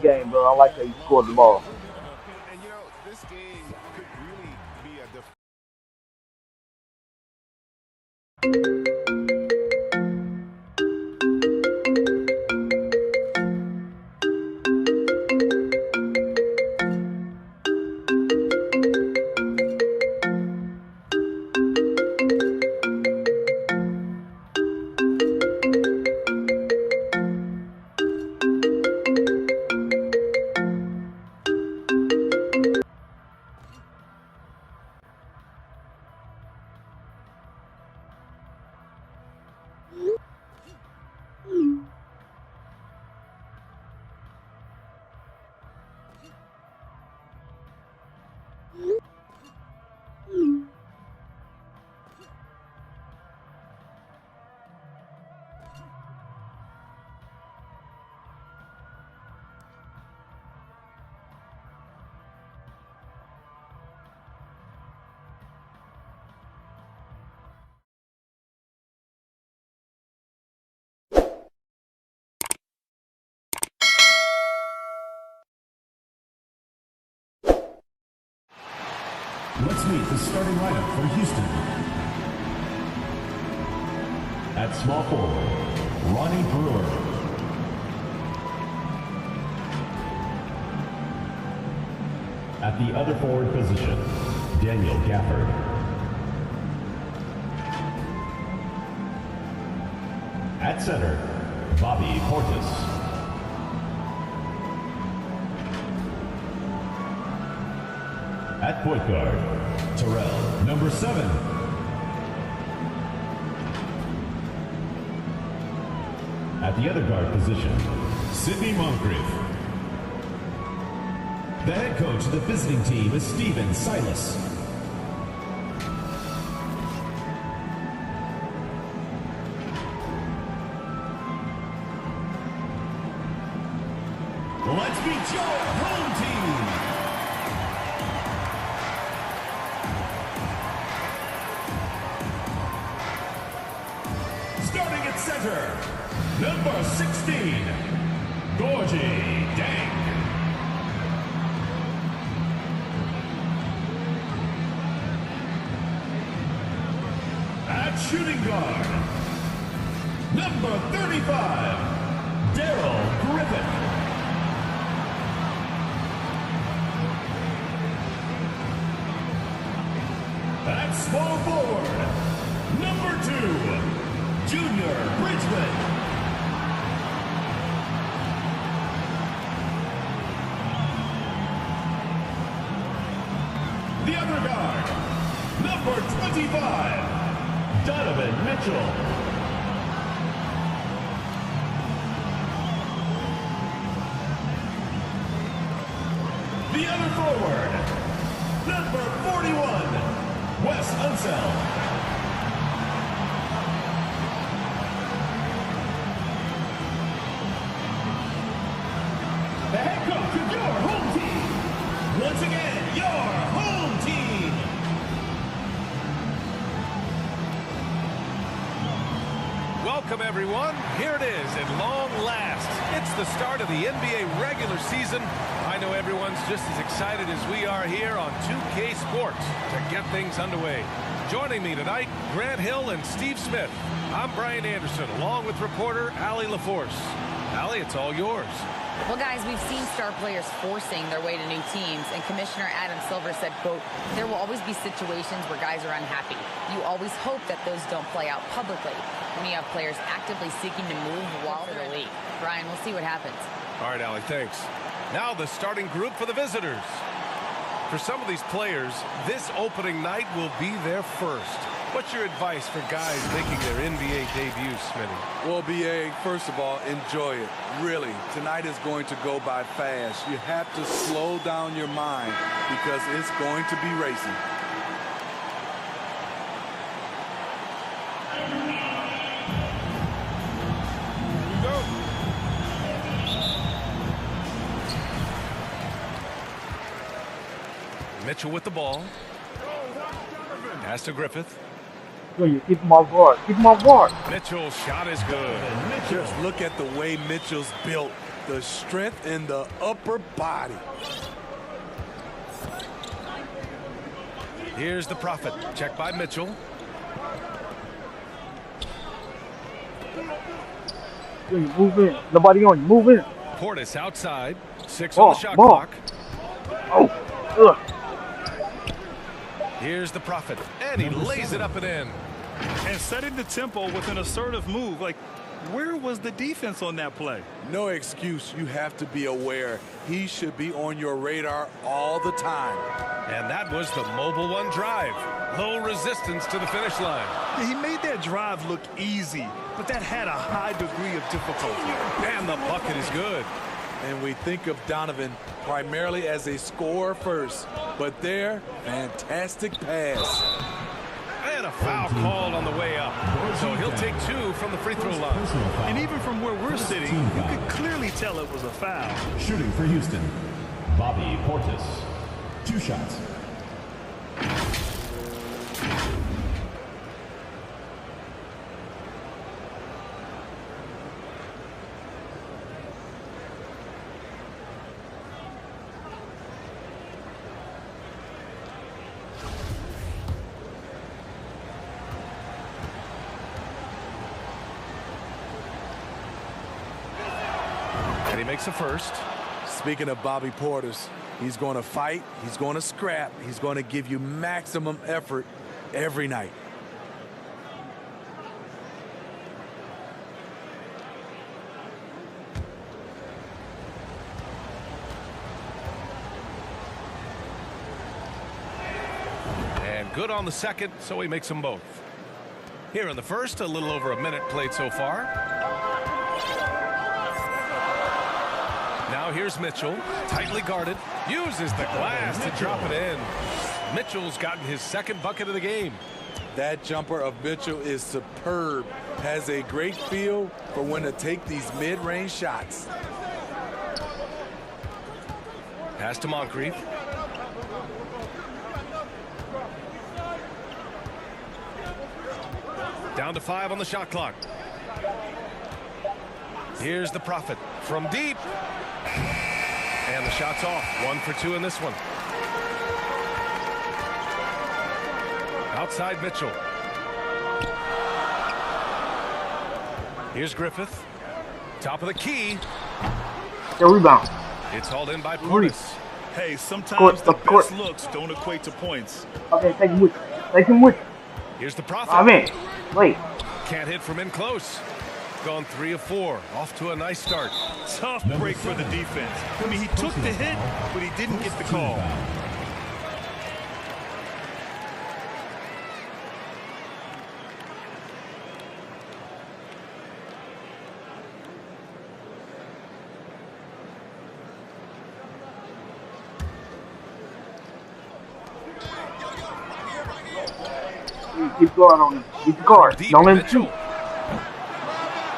game, bro. I like how he scored the ball. And this game could really be a Let's meet the starting lineup for Houston. At small forward, Ronnie Brewer. At the other forward position, Daniel Gafford. At center, Bobby Portis. At point guard, Terrell, number 7. At the other guard position, Sidney Moncrief. The head coach of the visiting team is Steven Silas. Let's meet your home team. Starting at center, number 16, Gorgie Dang. At shooting guard, number 35, Daryl Griffith. At small forward, number 2, Junior Bridgman. The other guard, number 25, Donovan Mitchell. The other forward, number 41, Wes Unseld. The head coach of your home team. Once again, your home team. Welcome, everyone. Here it is at long last. It's the start of the NBA regular season. I know everyone's just as excited as we are here on 2K Sports to get things underway. Joining me tonight, Grant Hill and Steve Smith. I'm Brian Anderson, along with reporter Allie LaForce. Allie, it's all yours. Well, guys, we've seen star players forcing their way to new teams, and Commissioner Adam Silver said, quote, there will always be situations where guys are unhappy. You always hope that those don't play out publicly when you have players actively seeking to move while they're in the league. Brian, we'll see what happens. All right, Allie, thanks. Now the starting group for the visitors. For some of these players, this opening night will be their first. What's your advice for guys making their NBA debuts, Smitty? Well, B.A., first of all, enjoy it. Really, tonight is going to go by fast. You have to slow down your mind because it's going to be racing. Mitchell with the ball. Pass to Griffith. So you keep him off guard. Keep him off guard. Mitchell's shot is good. Just look at the way Mitchell's built. The strength in the upper body. Here's the Prophet. Check by Mitchell. Move in. Nobody on you. Move in. Portis outside. 6 Ball, on the shot ball. clock. Oh. Ugh. Here's the Prophet. And he lays it up and in. And setting the tempo with an assertive move. Like, where was the defense on that play? No excuse. You have to be aware. He should be on your radar all the time. And that was the Mobile One drive. Low resistance to the finish line. Yeah, he made that drive look easy, but that had a high degree of difficulty. And the bucket is good. And we think of Donovan primarily as a scorer first. But there, fantastic pass. And a foul called on the way up. So he'll take 2 from the free throw line. And even from where we're sitting, you could clearly tell it was a foul. Shooting for Houston, Bobby Portis. 2 shots. And he makes a first. Speaking of Bobby Portis, he's going to fight, he's going to scrap, he's going to give you maximum effort every night. And good on the second, so he makes them both. Here in the first, a little over a minute played so far. Now here's Mitchell, tightly guarded, uses the glass to drop it in. Mitchell's gotten his second bucket of the game. That jumper of Mitchell is superb, has a great feel for when to take these mid-range shots. Pass to Moncrief. Down to 5 on the shot clock. Here's the Prophet from deep. And the shot's off. 1 for 2 in this one. Outside Mitchell. Here's Griffith. Top of the key. The rebound. It's hauled in by Portis. Hey, sometimes the best looks don't equate to points. Okay, take him with you. Take him with you. Here's the Prophet. I'm in. Wait. Can't hit from in close. Gone 3 of 4. Off to a nice start. Tough break for the defense. I mean, he took the hit, but he didn't get the call. Keep guard on him. Keep the guard. Deep Don't let him Mitchell. shoot.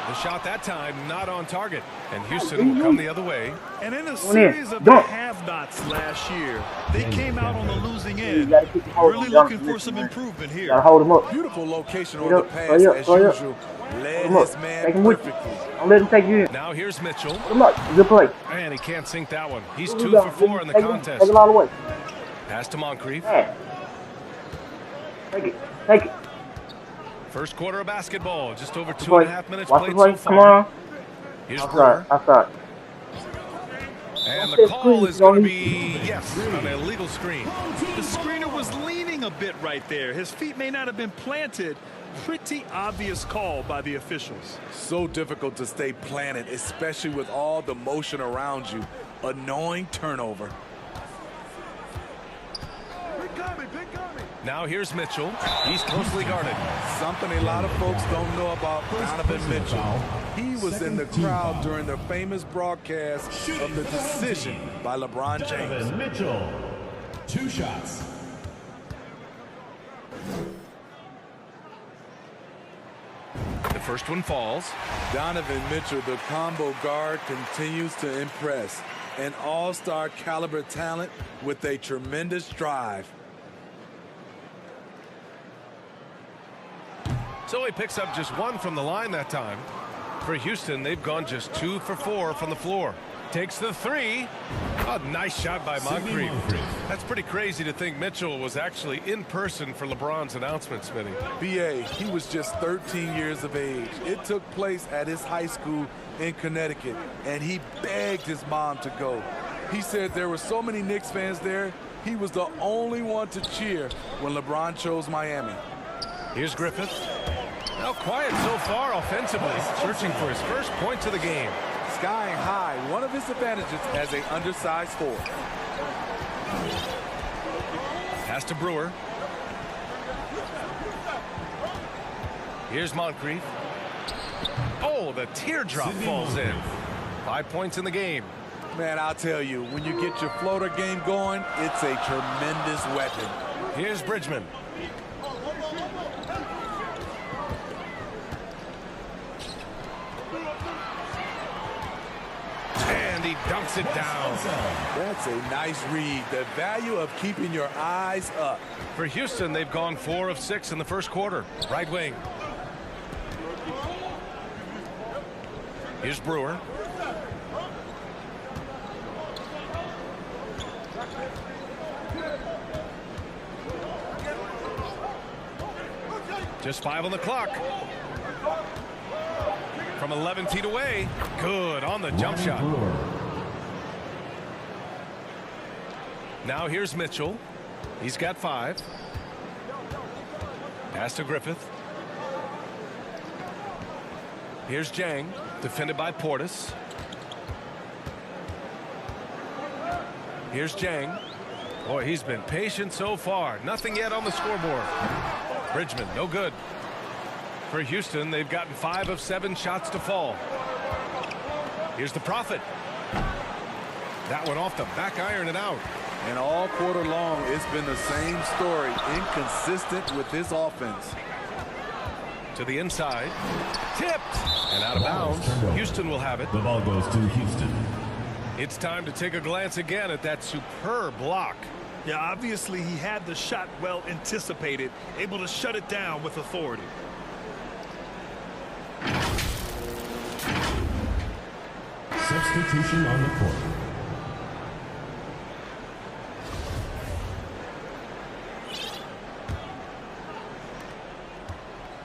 The shot that time not on target. And Houston will come the other way. And in a in. series of Dunk. have-nots last year, they came out on the losing You end. gotta keep the hold Really on looking Jonathan for some man. improvement You here. gotta hold him up. Beautiful location on Hurry the up, pass hurry up, as hurry up. usual. Led Hold him his up. man Take him with you. perfectly. Don't let him take you in. Now here's Mitchell. Good luck. Good play. And he can't sink that one. He's Good 2 rebound. for 4 in the Take contest. Take it all the way. Pass to Moncrief. Yeah. Take it. Take it. First quarter of basketball. Just over Watch 2.5 minutes Watch the played play. so Come far. on. Here's Outside. Brewer. Outside. And Don't the say call screen, is going to Johnny. be, yes, an illegal screen. The screener was leaning a bit right there. His feet may not have been planted. Pretty obvious call by the officials. So difficult to stay planted, especially with all the motion around you. Annoying turnover. Now here's Mitchell. He's closely guarded. Something a lot of folks don't know about Donovan Mitchell. He was in the crowd during the famous broadcast of the decision by LeBron James. Donovan Mitchell. 2 shots. The first one falls. Donovan Mitchell, the combo guard, continues to impress. An all-star caliber talent with a tremendous drive. So he picks up just 1 from the line that time. For Houston, they've gone just 2 for 4 from the floor. Takes the three. A nice shot by Moncrief. That's pretty crazy to think Mitchell was actually in person for LeBron's announcement, Smitty. BA, he was just 13 years of age. It took place at his high school in Connecticut, and he begged his mom to go. He said there were so many Knicks fans there, he was the only one to cheer when LeBron chose Miami. Here's Griffith. Now quiet so far offensively, searching for his first points of the game. Skying high, one of his advantages as an undersized forward. Pass to Brewer. Here's Moncrief. Oh, the teardrop falls in. 5 points in the game. Man, I'll tell you, when you get your floater game going, it's a tremendous weapon. Here's Bridgman. And he dunks it down. That's a nice read. The value of keeping your eyes up. For Houston, they've gone 4 of 6 in the first quarter. Right wing. Here's Brewer. Just 5 on the clock. From 11 feet away. Good on the jump shot. Now here's Mitchell. He's got 5. Pass to Griffith. Here's Jang, defended by Portis. Here's Jang. Boy, he's been patient so far. Nothing yet on the scoreboard. Bridgman, no good. For Houston, they've gotten 5 of 7 shots to fall. Here's the Prophet. That one off the back iron and out. And all quarter long, it's been the same story. Inconsistent with his offense. To the inside. Tipped. And out of bounds. Houston will have it. The ball goes to Houston. It's time to take a glance again at that superb block. Yeah, obviously he had the shot well anticipated, able to shut it down with authority. Substitution on the court.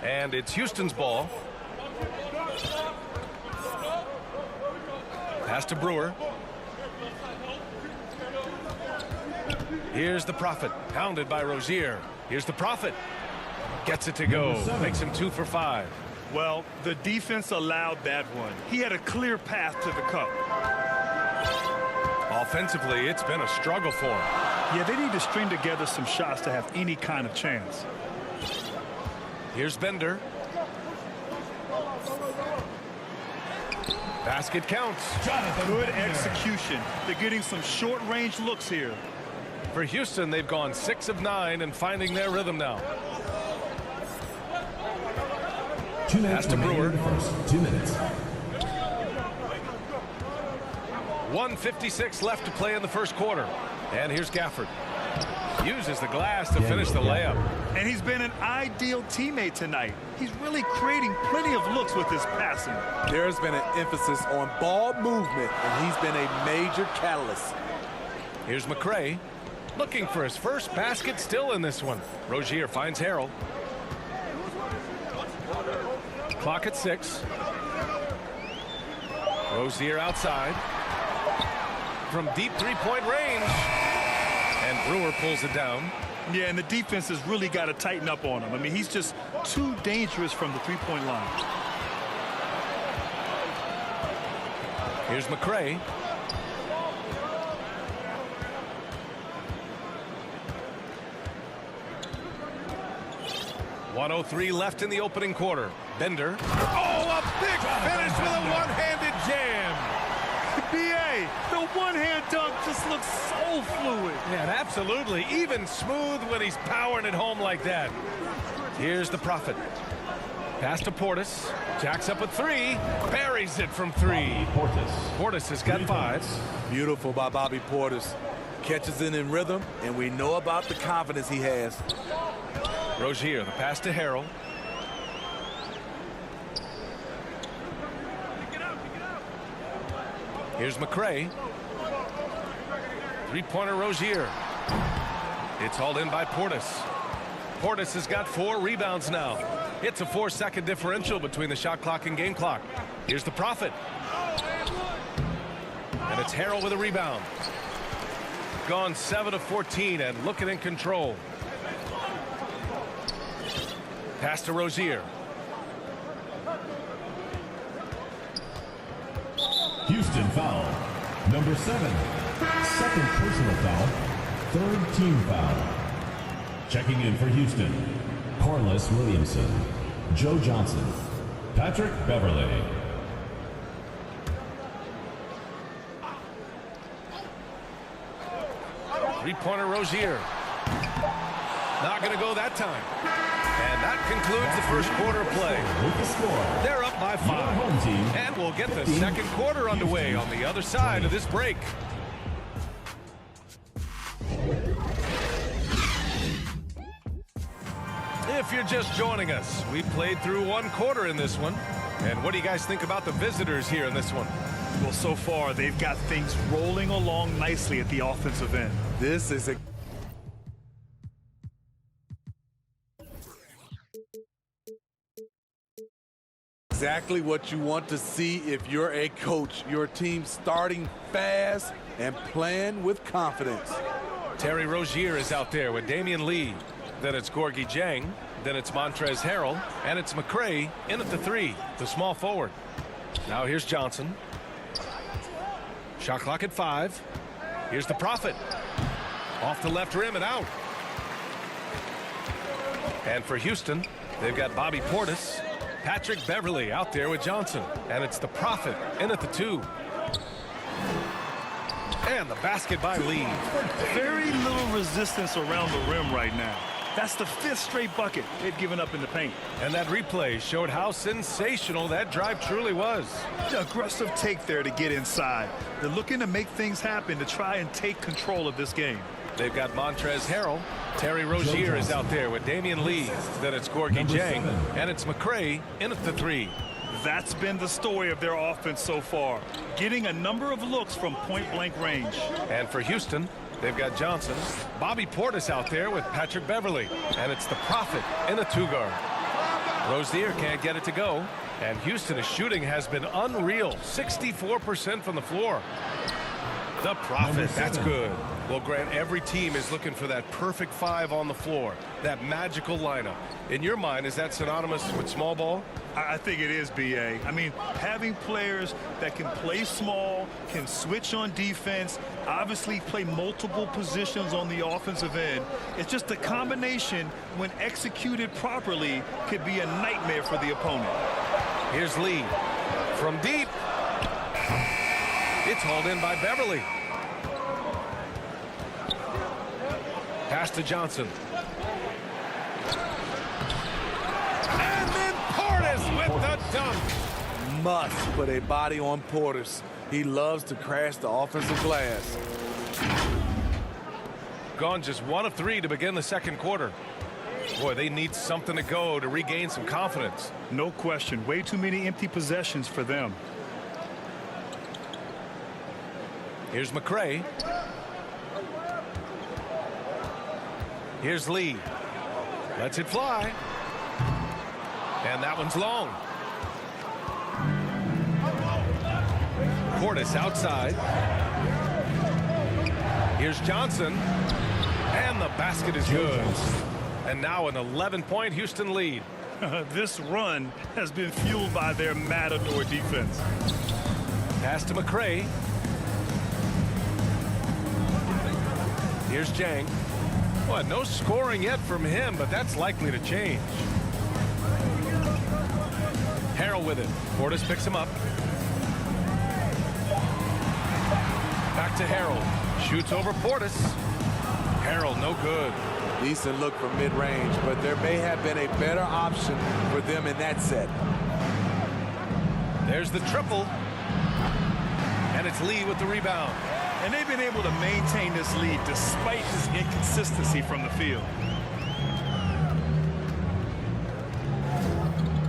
And it's Houston's ball. Pass to Brewer. Here's the Prophet, pounded by Rozier. Here's the Prophet. Gets it to go. Makes him 2 for 5. Well, the defense allowed that one. He had a clear path to the cup. Offensively, it's been a struggle for him. Yeah, they need to string together some shots to have any kind of chance. Here's Bender. Basket counts. Good execution. They're getting some short-range looks here. For Houston, they've gone 6 of 9 and finding their rhythm now. 2 minutes to Brewer. in the first. 2 minutes. 1:56 left to play in the first quarter. And here's Gafford. Uses the glass to finish the layup. And he's been an ideal teammate tonight. He's really creating plenty of looks with his passing. There's been an emphasis on ball movement, and he's been a major catalyst. Here's McRae. Looking for his first basket still in this one. Rozier finds Harrell. Clock at 6. Rozier outside. From deep three-point range. And Brewer pulls it down. Yeah, and the defense has really got to tighten up on him. I mean, he's just too dangerous from the three-point line. Here's McRae. .103 left in the opening quarter. Bender. Oh, a big finish with a one-handed jam. BA, the one-hand dunk just looks so fluid. Yeah, absolutely. Even smooth when he's powering it home like that. Here's the Prophet. Pass to Portis. Jacks up a 3. Buries it from 3. Portis has got 5. Beautiful by Bobby Portis. Catches it in rhythm, and we know about the confidence he has. Rozier, the pass to Harrell. Here's McCray. Three-pointer Rozier. It's hauled in by Portis. Portis has got 4 rebounds now. It's a 4-second differential between the shot clock and game clock. Here's the Prophet. And it's Harrell with a rebound. Gone 7 of 14 and looking in control. Pass to Rozier. Houston foul. Number 7. Second personal foul. Third team foul. Checking in for Houston. Corliss Williamson. Joe Johnson. Patrick Beverley. Three-pointer Rozier. Not going to go that time. And that concludes the first quarter of play. With the score. They're up by 5. Home team. And we'll get the second quarter underway on the other side of this break. If you're just joining us, we played through 1 quarter in this one. And what do you guys think about the visitors here in this one? Well, so far, they've got things rolling along nicely at the offensive end. This is exactly what you want to see if you're a coach. Your team starting fast and playing with confidence. Terry Rozier is out there with Damian Lee. Then it's Gorgui Dieng. Then it's Montrezl Harrell. And it's McCray in at the 3, the small forward. Now here's Johnson. Shot clock at 5. Here's the Prophet. Off the left rim and out. And for Houston, they've got Bobby Portis. Patrick Beverley out there with Johnson. And it's the Prophet in at the 2. And the basket by Lee. Very little resistance around the rim right now. That's the 5th straight bucket they've given up in the paint. And that replay showed how sensational that drive truly was. Aggressive take there to get inside. They're looking to make things happen to try and take control of this game. They've got Montrezl Harrell. Terry Rozier is out there with Damian Lee. Then it's Gorgui Dieng. And it's McCray in at the 3. That's been the story of their offense so far. Getting a number of looks from point-blank range. And for Houston, they've got Johnson. Bobby Portis out there with Patrick Beverley. And it's the Prophet in a 2-guard. Rozier can't get it to go. And Houston's shooting has been unreal. 64% from the floor. The Prophet, that's good. Well, Grant, every team is looking for that perfect 5 on the floor. That magical lineup. In your mind, is that synonymous with small ball? I think it is, B.A. I mean, having players that can play small, can switch on defense, obviously play multiple positions on the offensive end. It's just a combination, when executed properly, could be a nightmare for the opponent. Here's Lee. From deep. It's hauled in by Beverley. Pass to Johnson. And then Portis with the dunk. Must put a body on Portis. He loves to crash the offensive glass. Gone just 1 of 3 to begin the second quarter. Boy, they need something to go to regain some confidence. No question. Way too many empty possessions for them. Here's McCray. Here's Lee. Lets it fly. And that one's long. Portis outside. Here's Johnson. And the basket is good. And now an 11-point Houston lead. This run has been fueled by their matador defense. Pass to McCray. Here's Dieng. Well, no scoring yet from him, but that's likely to change. Harrell with it. Portis picks him up. Back to Harrell. Shoots over Portis. Harrell, no good. Decent look from mid-range, but there may have been a better option for them in that set. There's the triple. And it's Lee with the rebound. And they've been able to maintain this lead despite this inconsistency from the field.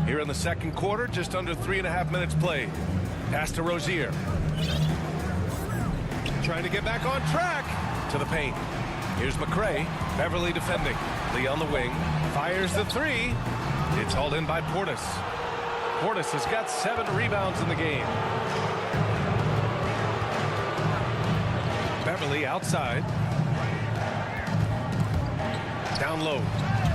Here in the second quarter, just under 3.5 minutes played. Pass to Rozier. trying to get back on track. To the paint. Here's McRae. Beverly defending. Lee on the wing. Fires the three. It's hauled in by Portis. Portis has got 7 rebounds in the game. Beverly outside. Down low.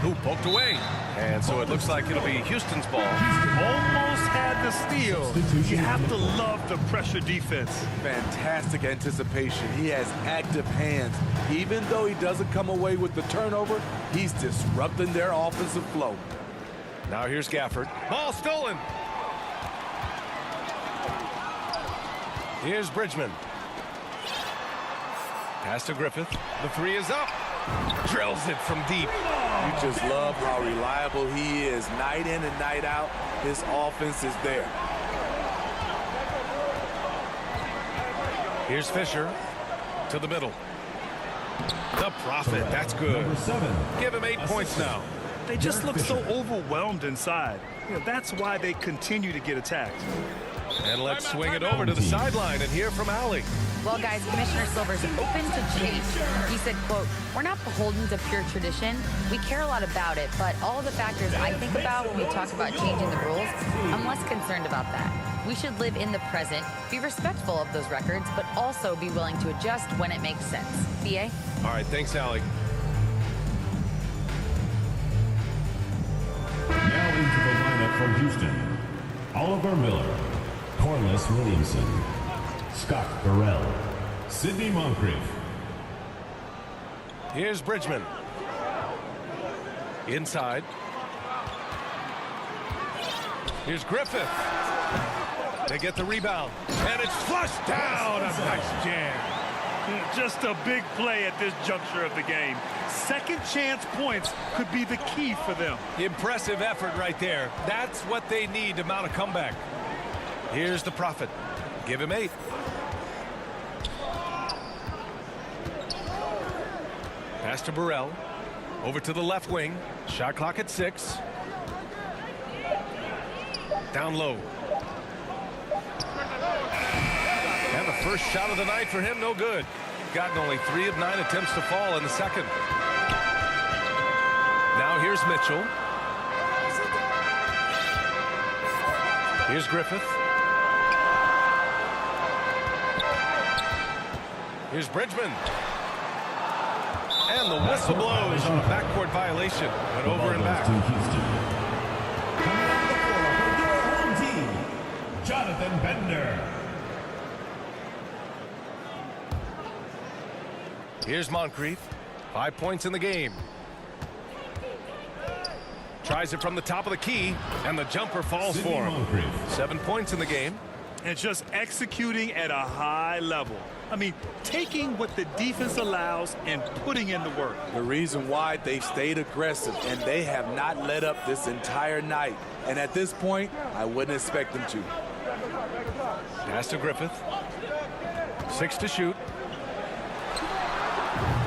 Hoop poked away. And so it looks like it'll be Houston's ball. Almost had the steal. You have to love the pressure defense. Fantastic anticipation. He has active hands. Even though he doesn't come away with the turnover, he's disrupting their offensive flow. Now here's Gafford. Ball stolen. Here's Bridgman. Pass to Griffith. The three is up. Drills it from deep. You just love how reliable he is. Night in and night out, his offense is there. Here's Fisher to the middle. The Prophet. That's good. Number 7. Give him 8 points now. They just look so overwhelmed inside. That's why they continue to get attacked. And let's swing it over to the sideline and hear from Allie. Well, guys, Commissioner Silver's open to change. He said, quote, "We're not beholden to pure tradition. We care a lot about it, but all the factors I think about when we talk about changing the rules, I'm less concerned about that. We should live in the present, be respectful of those records, but also be willing to adjust when it makes sense." BA? All right, thanks, Allie. Now into the lineup from Houston. Oliver Miller, Corliss Williamson, Scott Burrell, Sidney Moncrief. Here's Bridgman. Inside. Here's Griffith. They get the rebound. And it's flushed down. A nice jam. Just a big play at this juncture of the game. Second chance points could be the key for them. Impressive effort right there. That's what they need to mount a comeback. Here's the Prophet. Give him 8. Pass to Burrell. Over to the left wing. Shot clock at 6. Down low. And the first shot of the night for him, no good. Gotten only 3 of 9 attempts to fall in the second. Now here's Mitchell. Here's Griffith. Here's Bridgman. And the whistle blows on a backcourt violation. Went over and back. To Houston. Coming on the floor for your home team, Jonathan Bender. Here's Moncrief. 5 points in the game. Tries it from the top of the key, and the jumper falls Sidney for him. Moncrief. 7 points in the game. And just executing at a high level. I mean, taking what the defense allows and putting in the work. The reason why they've stayed aggressive, and they have not let up this entire night. And at this point, I wouldn't expect them to. Pass to Griffith. 6 to shoot.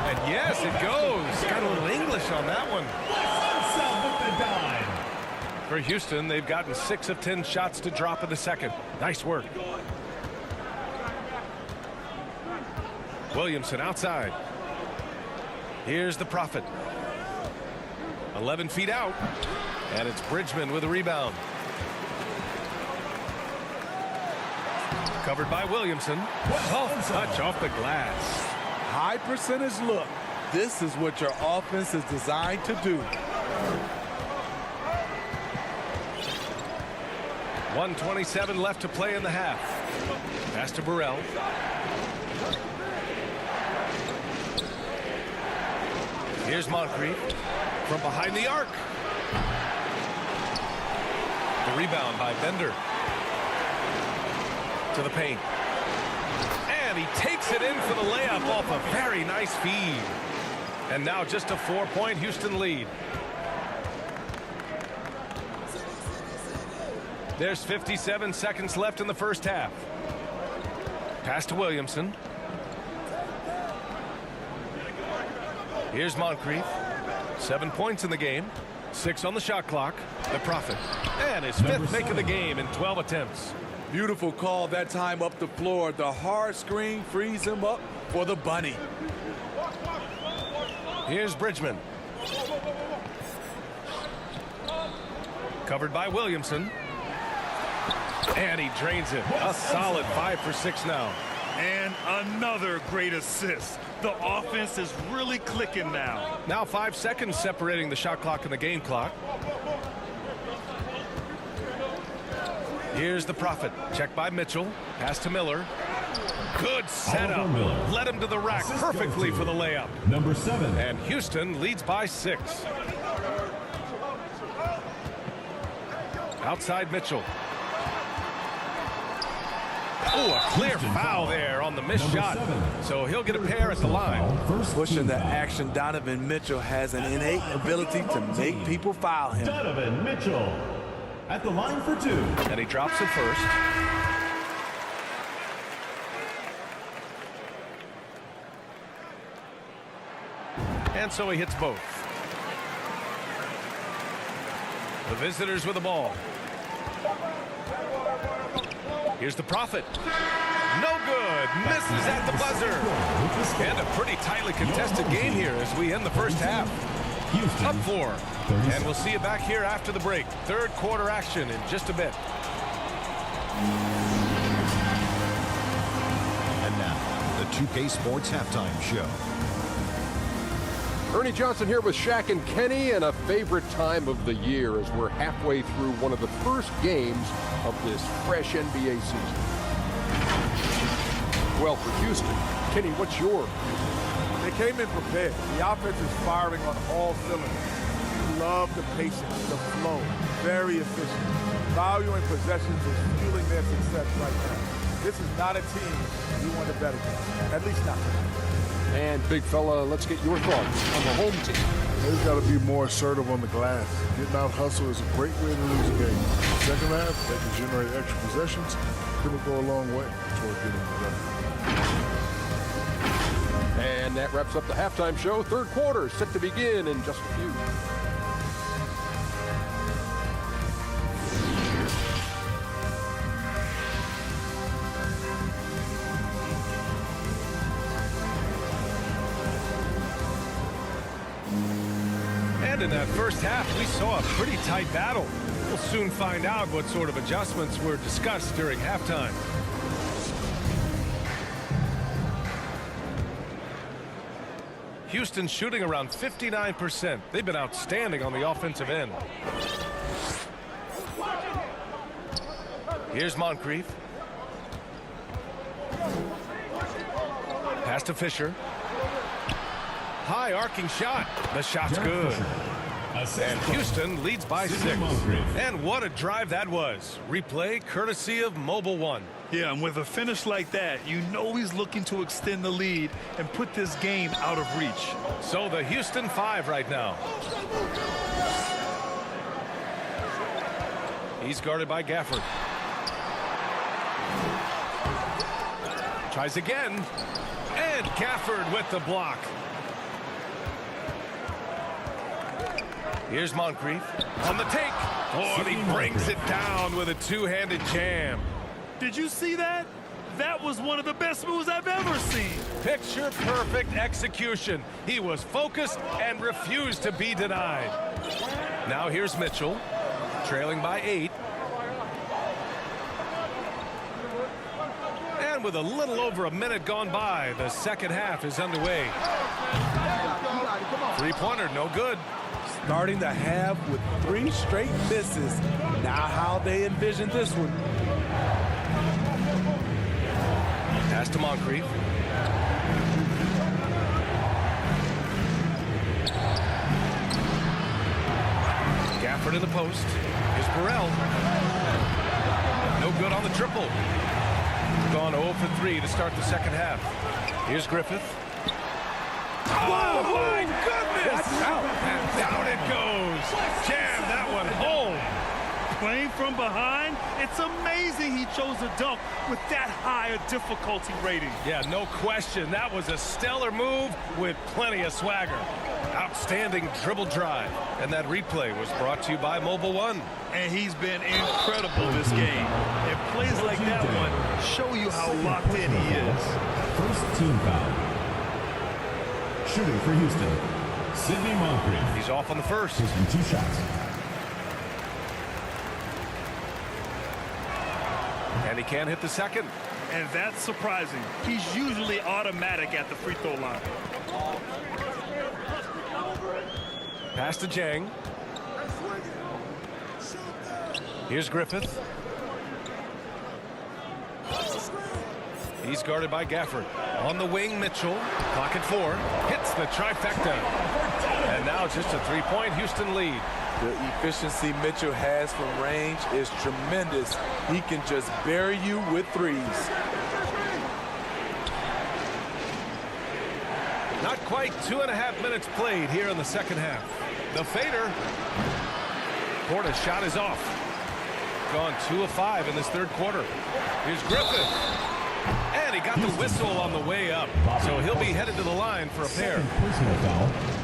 And yes, it goes. Got a little English on that one. South with the dime. For Houston, they've gotten 6 of 10 shots to drop in the second. Nice work. Williamson outside. Here's the Prophet. 11 feet out. And it's Bridgman with a rebound. Covered by Williamson. Oh, touch off the glass. High percentage look. This is what your offense is designed to do. 1:27 left to play in the half. Pass to Burrell. Here's Moncrief from behind the arc. The rebound by Bender. To the paint. And he takes it in for the layup off a very nice feed. And now just a 4-point Houston lead. There's 57 seconds left in the first half. Pass to Williamson. Here's Moncrief. 7 points in the game. 6 on the shot clock. The Prophet. And his 5th make of the game in 12 attempts. Beautiful call that time up the floor. The hard screen frees him up for the bunny. Here's Bridgman. Covered by Williamson. And he drains it. A solid 5 for 6 now. And another great assist. The offense is really clicking now. Now 5 seconds separating the shot clock and the game clock. Here's the Prophet. Check by Mitchell. Pass to Miller. Good setup. Led him to the rack perfectly for the layup. Number 7. And Houston leads by 6. Outside Mitchell. Oh, a clear foul there on the missed shot. So he'll get a pair at the line. Pushing the action, Donovan Mitchell has an innate ability to make people foul him. Donovan Mitchell at the line for 2. And he drops it first. And so he hits both. The visitors with the ball. Here's the Prophet. No good. Misses at the buzzer. And a pretty tightly contested game here as we end the first half. Up 4. And we'll see you back here after the break. Third quarter action in just a bit. And now, the 2K Sports Halftime Show. Ernie Johnson here with Shaq and Kenny, and a favorite time of the year as we're halfway through one of the first games of this fresh NBA season. Well, for Houston, Kenny, what's your? They came in prepared. The offense is firing on all cylinders. Love the patience, the flow, very efficient. Valuing possessions is fueling their success right now. This is not a team you want to bet against, at least not tonight. And big fella, let's get your thoughts on the home team. They've got to be more assertive on the glass. Getting out hustle is a great way to lose a game. Second half, they can generate extra possessions. It'll go a long way toward getting the better. And that wraps up the halftime show. Third quarter set to begin in just a few. And in that first half, we saw a pretty tight battle. We'll soon find out what sort of adjustments were discussed during halftime. Houston shooting around 59%. They've been outstanding on the offensive end. Here's Moncrief. Pass to Fisher. High arcing shot. The shot's good. And Houston leads by 6. And what a drive that was. Replay courtesy of Mobile One. Yeah, and with a finish like that, you know he's looking to extend the lead and put this game out of reach. So the Houston 5 right now. He's guarded by Gafford. Tries again. And Gafford with the block. Here's Moncrief on the take. Oh, and he brings it down with a two-handed jam. Did you see that? That was one of the best moves I've ever seen. Picture perfect execution. He was focused and refused to be denied. Now here's Mitchell, trailing by 8. And with a little over a minute gone by, the second half is underway. Three-pointer, no good. Starting the half with 3 straight misses. Now how they envision this one. Pass to Moncrief. Gafford in the post. Here's Burrell. No good on the triple. Gone 0 for 3 to start the second half. Here's Griffith. Oh, my goodness! And down it goes. Jam that one home. Playing from behind, It's amazing he chose a dunk with that high a difficulty rating. Yeah, no question. That was a stellar move with plenty of swagger. Outstanding dribble drive. And that replay was brought to you by Mobile One. And he's been incredible this game. And plays like that one show you how locked in he is. First team foul. Shooting for Houston, Sidney Moncrief. He's off on the first. Taking 2 shots. And he can't hit the second. And that's surprising. He's usually automatic at the free throw line. Pass to Jang. Here's Griffith. He's guarded by Gafford. On the wing, Mitchell. Clock at 4. Hits the trifecta. And now just a 3-point Houston lead. The efficiency Mitchell has from range is tremendous. He can just bury you with threes. Not quite 2.5 minutes played here in the second half. The fader. Portis' shot is off. Gone 2 of 5 in this third quarter. Here's Griffith. And he got the whistle on the way up. So he'll be headed to the line for a pair.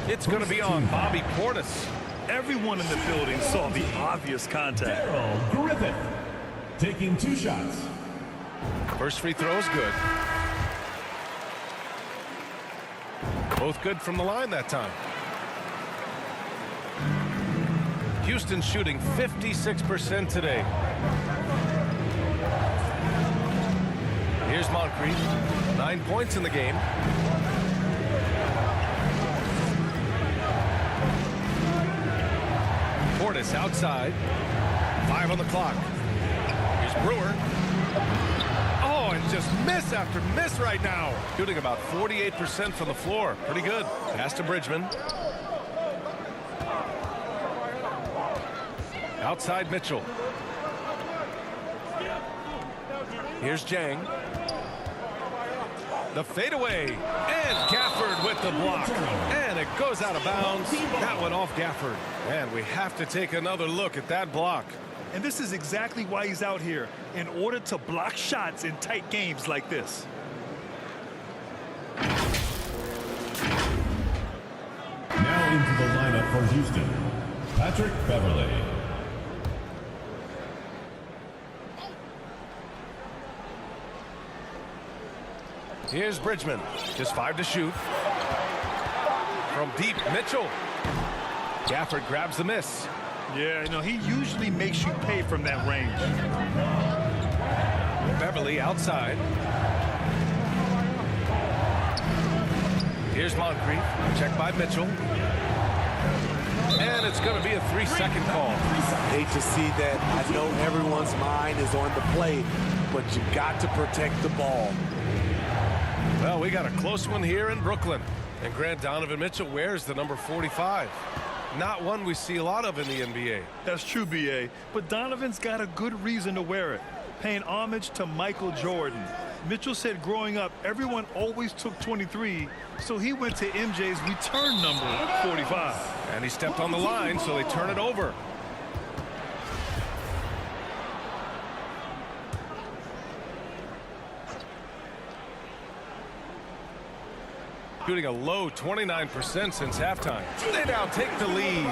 It's going to be on Bobby Portis. Everyone in the building saw the obvious contact. Darrell Griffith taking 2 shots. First free throw is good. Both good from the line that time. Houston shooting 56% today. Here's Moncrief. 9 points in the game. Portis outside. 5 on the clock. Here's Brewer. Oh, and just miss after miss right now. Shooting about 48% from the floor. Pretty good. Pass to Bridgman. Outside Mitchell. Here's Jang. The fadeaway. And Gafford with the block. And it goes out of bounds. That one off Gafford. And we have to take another look at that block. And this is exactly why he's out here, in order to block shots in tight games like this. Now into the lineup for Houston, Patrick Beverly. Here's Bridgman. Just 5 to shoot. From deep, Mitchell. Gafford grabs the miss. Yeah, you know, he usually makes you pay from that range. Beverly outside. Here's Moncrief. Checked by Mitchell. And it's going to be a 3-second call. Hate to see that. I know everyone's mind is on the play, but you got to protect the ball. Well, we got a close one here in Brooklyn. And Grant, Donovan Mitchell wears the number 45. Not one we see a lot of in the NBA. That's true, B.A. But Donovan's got a good reason to wear it, paying homage to Michael Jordan. Mitchell said growing up, everyone always took 23, so he went to MJ's return number, 45. And he stepped on the line, so they turn it over. Shooting a low 29% since halftime. They now take the lead.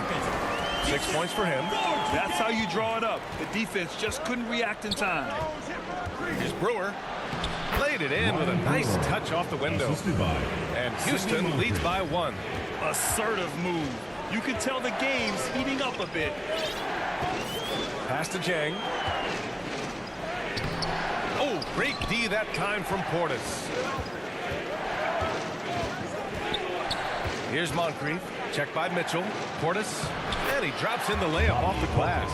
6 points for him. That's how you draw it up. The defense just couldn't react in time. Here's Brewer. Laid it in with a nice touch off the window. And Houston leads by 1. Assertive move. You can tell the game's heating up a bit. Pass to Jang. Oh, great D that time from Portis. Here's Moncrief. Checked by Mitchell. Portis. And he drops in the layup off the glass.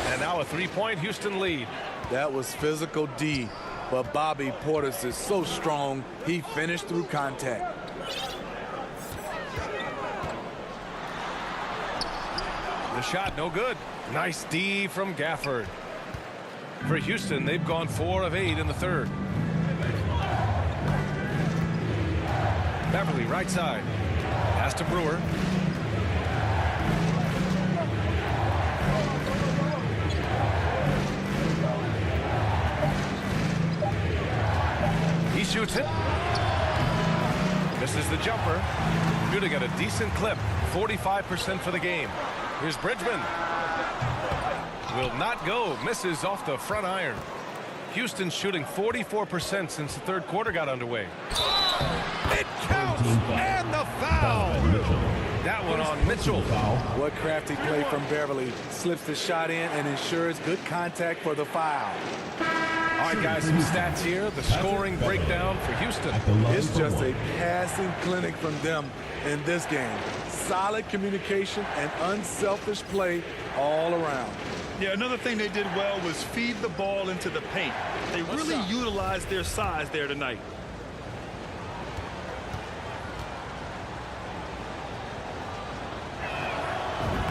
And now a 3-point Houston lead. That was physical D, but Bobby Portis is so strong, he finished through contact. The shot no good. Nice D from Gafford. For Houston, they've gone 4 of 8 in the third. Beverly right side. Pass to Brewer. shoots it. Misses the jumper. Shooting at a decent clip. 45% for the game. Here's Bridgman. Will not go. Misses off the front iron. Houston shooting 44% since the third quarter got underway. It counts, and the foul. That one on Mitchell. What crafty play from Beverly. Slips the shot in and ensures good contact for the foul. All right, guys, some stats here. The scoring breakdown for Houston. It's just a passing clinic from them in this game. Solid communication and unselfish play all around. Yeah, another thing they did well was feed the ball into the paint. They really utilized their size there tonight.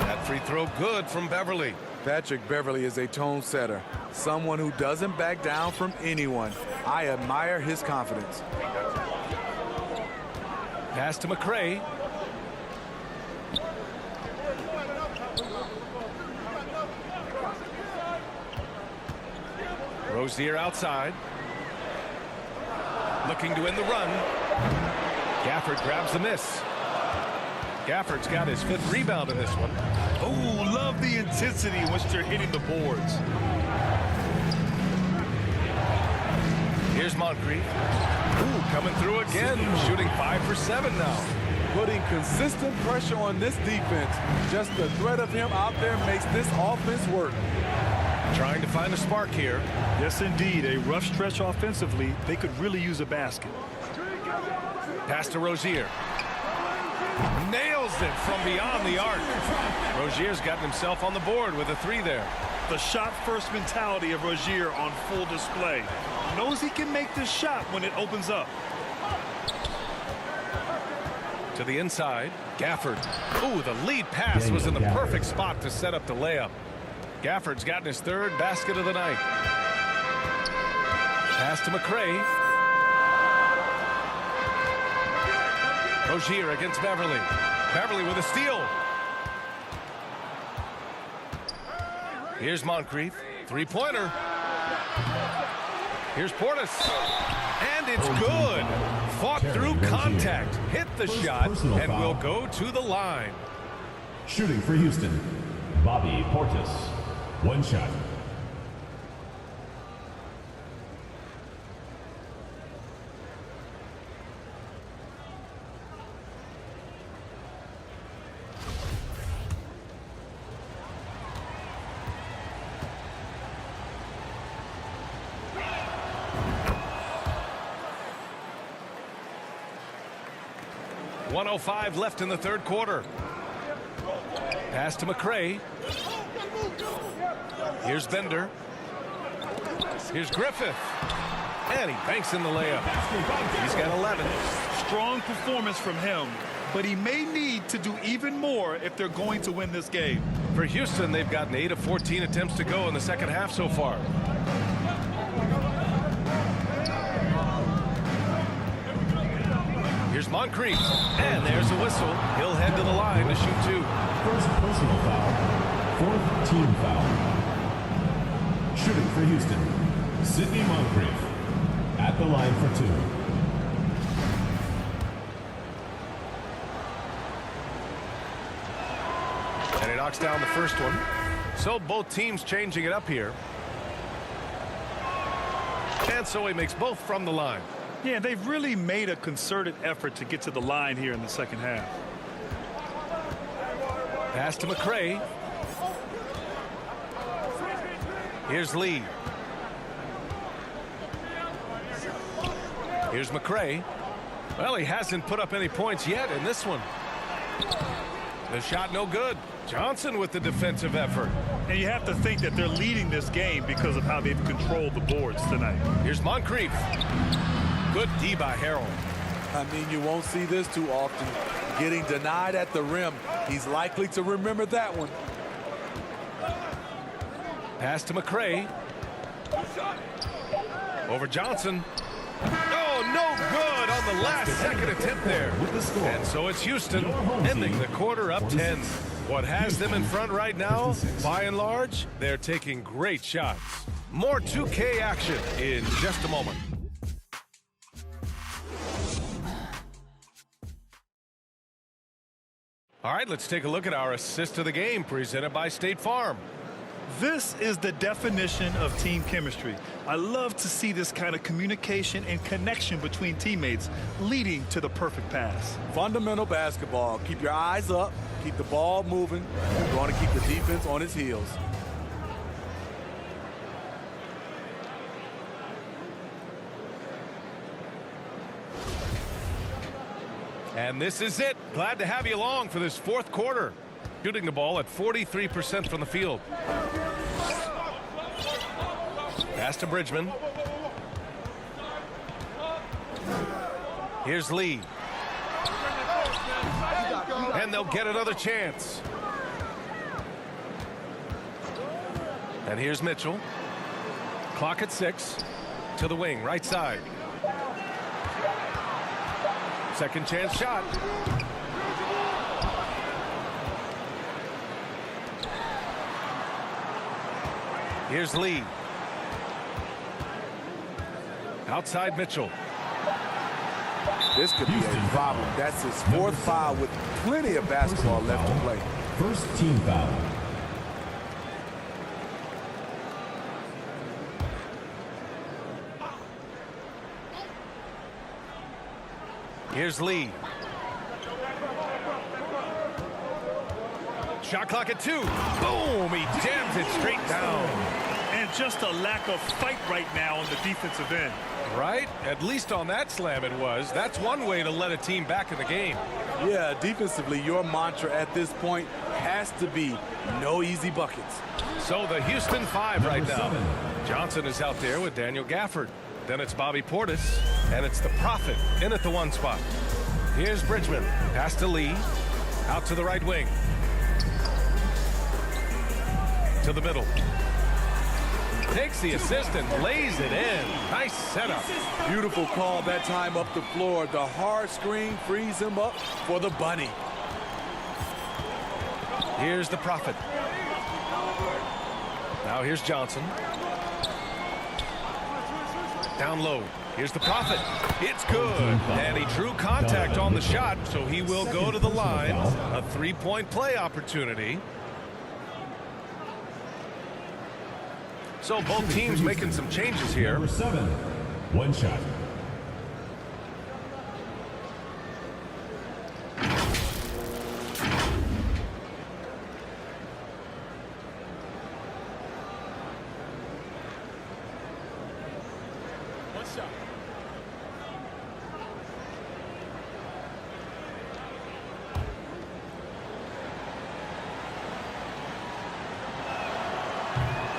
That free throw good from Beverly. Patrick Beverly is a tone setter, someone who doesn't back down from anyone. I admire his confidence. Pass to McRae. Rozier outside. Looking to end the run. Gafford grabs the miss. Gafford's got his 5th rebound in this one. Oh, love the intensity in which they're hitting the boards. Here's Moncrief. Ooh, coming through again. Shooting 5 for 7 now. Putting consistent pressure on this defense. Just the threat of him out there makes this offense work. Trying to find a spark here. Yes, indeed. A rough stretch offensively. They could really use a basket. Pass to Rozier. Nails it from beyond the arc. Rozier's gotten himself on the board with a 3 there. The shot-first mentality of Rozier on full display. Knows he can make this shot when it opens up. To the inside. Gafford. Ooh, the lead pass was in the perfect spot to set up the layup. Gafford's gotten his 3rd basket of the night. Pass to McRae. Rozier against Beverly. Beverly with a steal. Here's Moncrief. 3-pointer. Here's Portis. And it's good. Fought through contact. Hit the shot and will go to the line. Shooting for Houston, Bobby Portis. 1 shot. .105 left in the third quarter. Pass to McRae. Here's Bender. Here's Griffith. And he banks in the layup. He's got 11. Strong performance from him, but he may need to do even more if they're going to win this game. For Houston, they've gotten 8 of 14 attempts to go in the second half so far. Here's Moncrief. And there's a whistle. He'll head to the line to shoot 2. First personal foul, 4th team foul. Shooting for Houston, Sidney Moncrief. At the line for 2. And he knocks down the first one. So both teams changing it up here. And so he makes both from the line. Yeah, they've really made a concerted effort to get to the line here in the second half. Pass to McRae. Here's Lee. Here's McRae. Well, he hasn't put up any points yet in this one. The shot no good. Johnson with the defensive effort. And you have to think that they're leading this game because of how they've controlled the boards tonight. Here's Moncrief. Good D by Harrell. I mean, you won't see this too often. Getting denied at the rim. He's likely to remember that one. Pass to McRae. Over Johnson. Oh, no good on the last second attempt there. And so it's Houston ending the quarter up 10. What has them in front right now? By and large, they're taking great shots. More 2K action in just a moment. All right, let's take a look at our assist of the game presented by State Farm. This is the definition of team chemistry. I love to see this kind of communication and connection between teammates leading to the perfect pass. Fundamental basketball. Keep your eyes up. Keep the ball moving. You're going to keep the defense on its heels. And this is it. Glad to have you along for this fourth quarter. Shooting the ball at 43% from the field. Pass to Bridgman. Here's Lee. And they'll get another chance. And here's Mitchell. Clock at 6. To the wing, right side. Second chance shot. Here's Lee. Outside Mitchell. This could be a problem. That's his fourth foul with plenty of basketball left to play. First team foul. Here's Lee. Shot clock at 2. Boom! He jams it straight down. And just a lack of fight right now on the defensive end. Right? At least on that slam it was. That's one way to let a team back in the game. Yeah, defensively, your mantra at this point has to be no easy buckets. So the Houston 5 right now. Johnson is out there with Daniel Gafford. Then it's Bobby Portis, and it's the Prophet in at the 1 spot. Here's Bridgman. Pass to Lee. Out to the right wing. To the middle. Takes the assist and lays it in. Nice setup. Beautiful call that time up the floor. The hard screen frees him up for the bunny. Here's the Prophet. Now here's Johnson. Down low. Here's the Prophet. It's good. And he drew contact on the shot, so he will go to the line. A 3-point play opportunity. So both teams making some changes here. Number 7, 1 shot.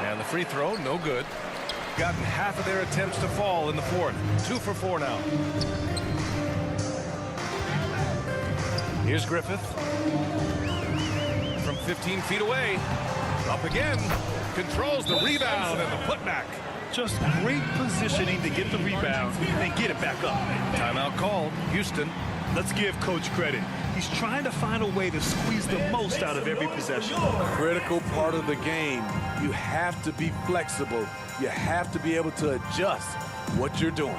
And the free throw, no good. Gotten half of their attempts to fall in the fourth. 2 for 4 now. Here's Griffith. From 15 feet away. Up again. Controls the rebound and the putback. Just great positioning to get the rebound and get it back up. Timeout called. Houston. Let's give Coach credit. He's trying to find a way to squeeze the most out of every possession. Critical part of the game. You have to be flexible. You have to be able to adjust what you're doing.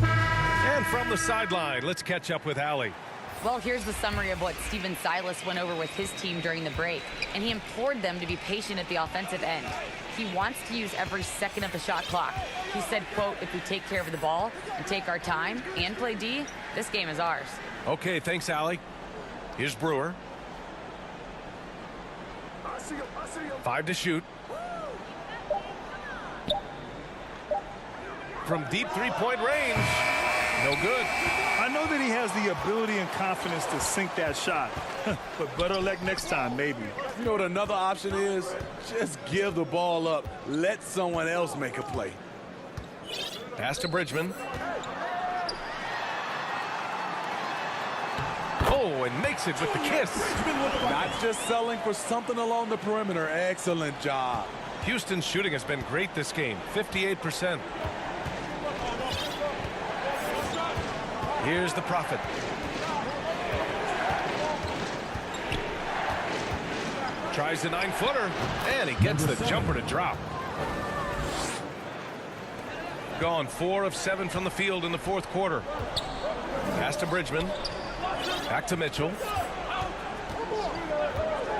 And from the sideline, let's catch up with Allie. Well, here's the summary of what Steven Silas went over with his team during the break, and he implored them to be patient at the offensive end. He wants to use every second of the shot clock. He said, quote, if we take care of the ball and take our time and play D, this game is ours. Okay, thanks, Allie. Here's Brewer. 5 to shoot. From deep three-point range. No good. I know that he has the ability and confidence to sink that shot, but better luck next time, maybe. You know what another option is? Just give the ball up. Let someone else make a play. Pass to Bridgman. Oh, and makes it with the kiss. Not just selling for something along the perimeter. Excellent job. Houston's shooting has been great this game, 58%. Here's the Prophet. Tries the 9-footer, and he gets the jumper to drop. Gone 4 of 7 from the field in the fourth quarter. Pass to Bridgman. Back to Mitchell.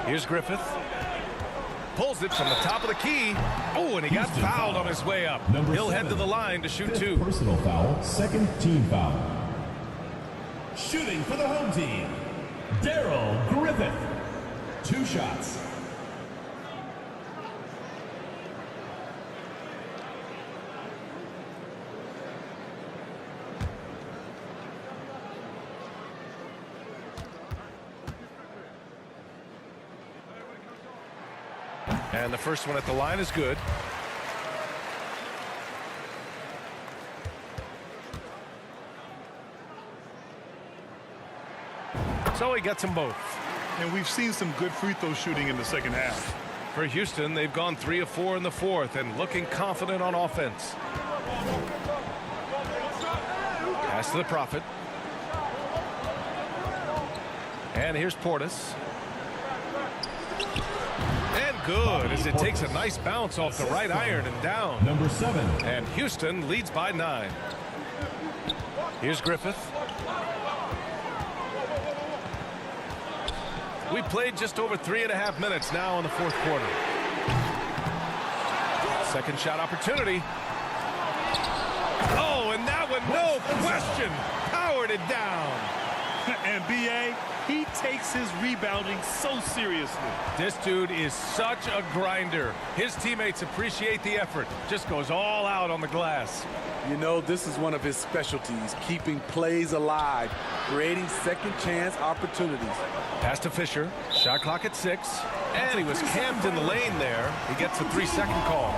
Here's Griffith. Pulls it from the top of the key. Oh, and he got fouled on his way up. He'll head to the line to shoot 2. Personal foul, second team foul. Shooting for the home team, Daryl Griffith. 2 shots. And the first one at the line is good. So he gets them both. And we've seen some good free throw shooting in the second half. For Houston, they've gone 3 of 4 in the fourth and looking confident on offense. Pass to the Prophet. And here's Portis. And good, as it takes a nice bounce off the right iron and down. Number 7. And Houston leads by 9. Here's Griffith. We played just over 3.5 minutes now in the fourth quarter. Second shot opportunity. Oh, and that one, no question, powered it down. And B.A., he takes his rebounding so seriously. This dude is such a grinder. His teammates appreciate the effort. Just goes all out on the glass. You know, this is one of his specialties, keeping plays alive, creating second chance opportunities. Pass to Fisher. Shot clock at 6. And he was camped in the lane there. He gets a 3-second call.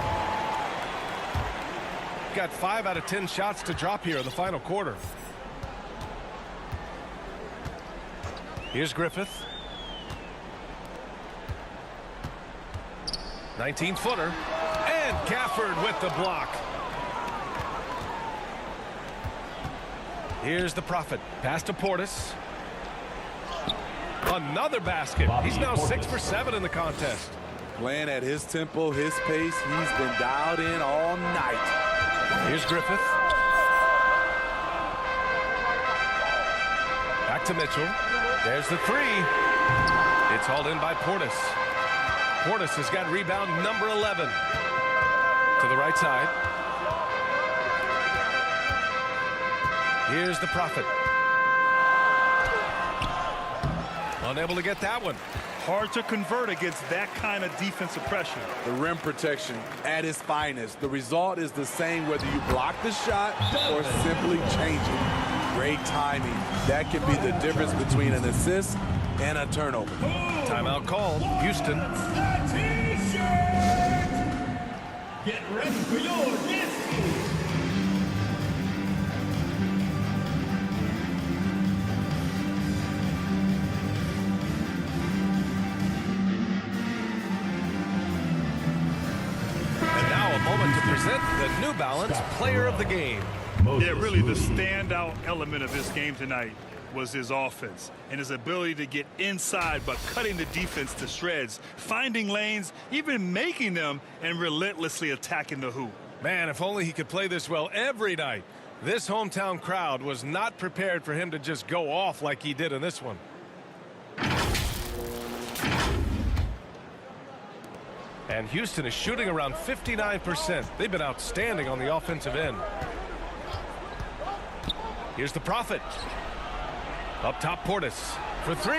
Got 5 out of 10 shots to drop here in the final quarter. Here's Griffith. 19-footer. And Gafford with the block. Here's the Prophet. Pass to Portis. Another basket. He's now 6 for 7 in the contest. Playing at his tempo, his pace. He's been dialed in all night. Here's Griffith. Back to Mitchell. There's the 3. It's hauled in by Portis. Portis has got rebound number 11. To the right side. Here's the Prophet. Unable to get that one. Hard to convert against that kind of defensive pressure. The rim protection at its finest. The result is the same whether you block the shot or simply change it. Great timing. That can be the difference between an assist and a turnover. Timeout called. Houston. Get ready for your next move. To present the New Balance Player of the Game. Yeah, really the standout element of this game tonight was his offense and his ability to get inside but cutting the defense to shreds, finding lanes, even making them, and relentlessly attacking the hoop. Man, if only he could play this well every night. This hometown crowd was not prepared for him to just go off like he did in this one. And Houston is shooting around 59%. They've been outstanding on the offensive end. Here's the Prophet. Up top, Portis for 3.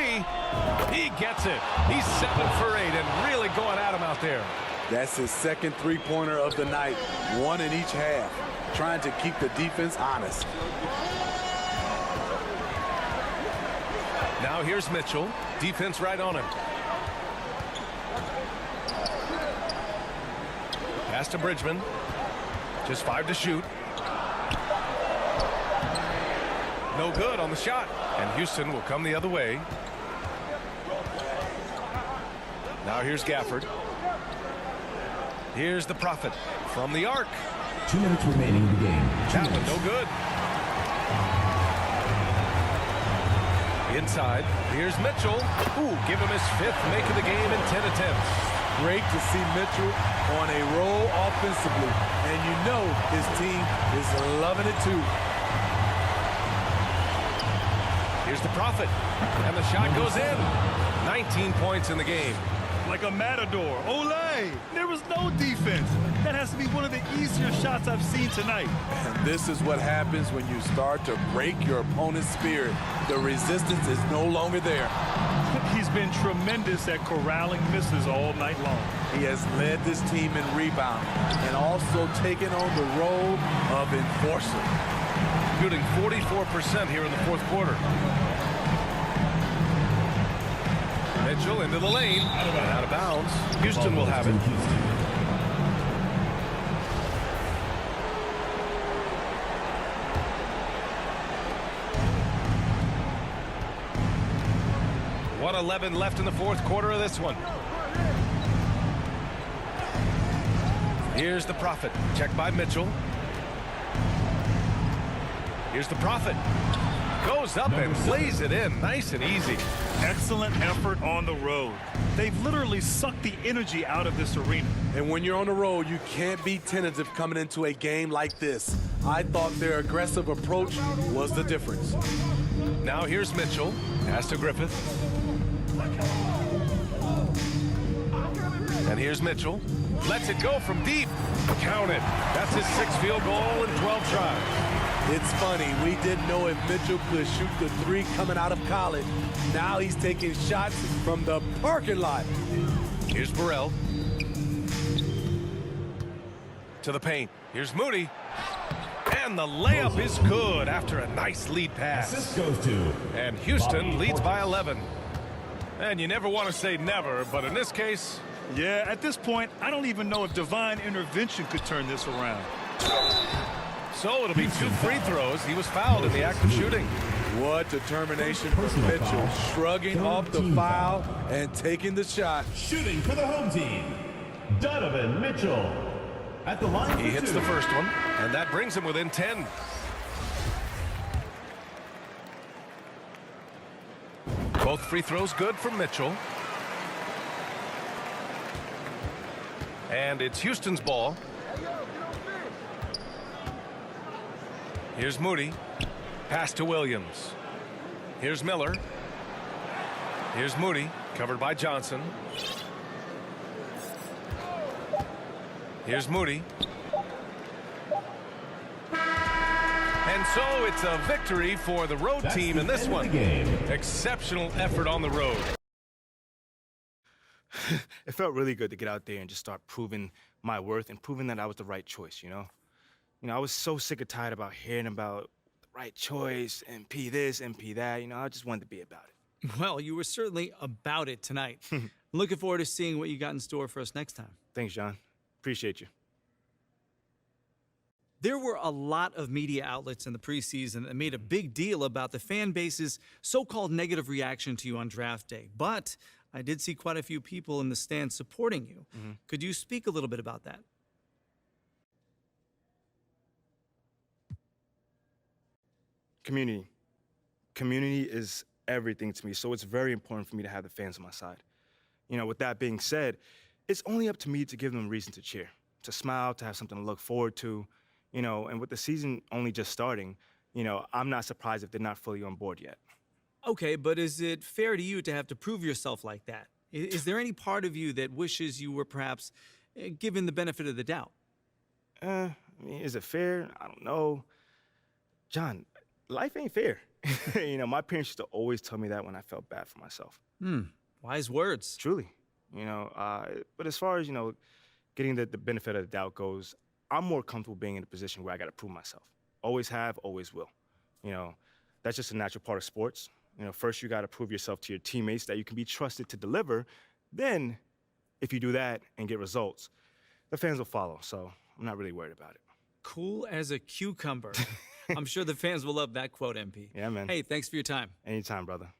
He gets it. He's 7 for 8 and really going at him out there. That's his second three-pointer of the night. 1 in each half. Trying to keep the defense honest. Now here's Mitchell. Defense right on him. Pass to Bridgman. Just 5 to shoot. No good on the shot. And Houston will come the other way. Now here's Gafford. Here's the Prophet from the arc. 2 minutes remaining in the game. That one no good. Inside, here's Mitchell. Ooh, give him his 5th make of the game in 10 attempts. Great to see Mitchell on a roll offensively. And you know his team is loving it too. Here's the Prophet. And the shot goes in. 19 points in the game. Like a matador. Olay! There was no defense. That has to be one of the easier shots I've seen tonight. And this is what happens when you start to break your opponent's spirit. The resistance is no longer there. He's been tremendous at corralling misses all night long. He has led this team in rebounding and also taken on the role of enforcer. Shooting 44% here in the 4th quarter. Mitchell into the lane. Out of bounds. Houston will have it. .11 left in the 4th quarter of this one. Here's the Prophet. Checked by Mitchell. Here's the Prophet. Goes up and plays it in. Nice and easy. Excellent effort on the road. They've literally sucked the energy out of this arena. And when you're on the road, you can't be tentative coming into a game like this. I thought their aggressive approach was the difference. Now here's Mitchell. Pass to Griffith. And here's Mitchell. Lets it go from deep. Count it. That's his 6th field goal in 12 tries. It's funny, we didn't know if Mitchell could shoot the 3 coming out of college. Now he's taking shots from the parking lot. Here's Burrell. To the paint. Here's Moody. And the layup is good after a nice lead pass. Assist goes to. And Houston leads by 11. And you never want to say never, but in this case... Yeah, at this point, I don't even know if divine intervention could turn this around. So it'll be 2 free throws. He was fouled in the act of shooting. What determination from Mitchell, shrugging off the foul and taking the shot. Shooting for the home team, Donovan Mitchell. At the line He hits the first one, and that brings him within 10. Both free throws good from Mitchell. And it's Houston's ball. Here's Moody. Pass to Williams. Here's Miller. Here's Moody, covered by Johnson. Here's Moody. And so it's a victory for the road team in this one. Exceptional effort on the road. It felt really good to get out there and just start proving my worth and proving that I was the right choice, you know? I was so sick and tired about hearing about the right choice, MP this, MP that, I just wanted to be about it. Well, you were certainly about it tonight. Looking forward to seeing what you got in store for us next time. Thanks, John. Appreciate you. There were a lot of media outlets in the preseason that made a big deal about the fan base's so-called negative reaction to you on draft day. But I did see quite a few people in the stands supporting you. Could you speak a little bit about that? Community. Community is everything to me, so it's very important for me to have the fans on my side. With that being said, it's only up to me to give them a reason to cheer, to smile, to have something to look forward to, and with the season only just starting, I'm not surprised if they're not fully on board yet. Okay, but is it fair to you to have to prove yourself like that? Is there any part of you that wishes you were perhaps given the benefit of the doubt? Is it fair? I don't know. John, life ain't fair. My parents used to always tell me that when I felt bad for myself. Wise words. Truly. But as far as, getting the benefit of the doubt goes, I'm more comfortable being in a position where I got to prove myself. Always have, always will. That's just a natural part of sports. First you got to prove yourself to your teammates that you can be trusted to deliver. Then, if you do that and get results, the fans will follow. So I'm not really worried about it. Cool as a cucumber. I'm sure the fans will love that quote, MP. Yeah, man. Hey, thanks for your time. Anytime, brother.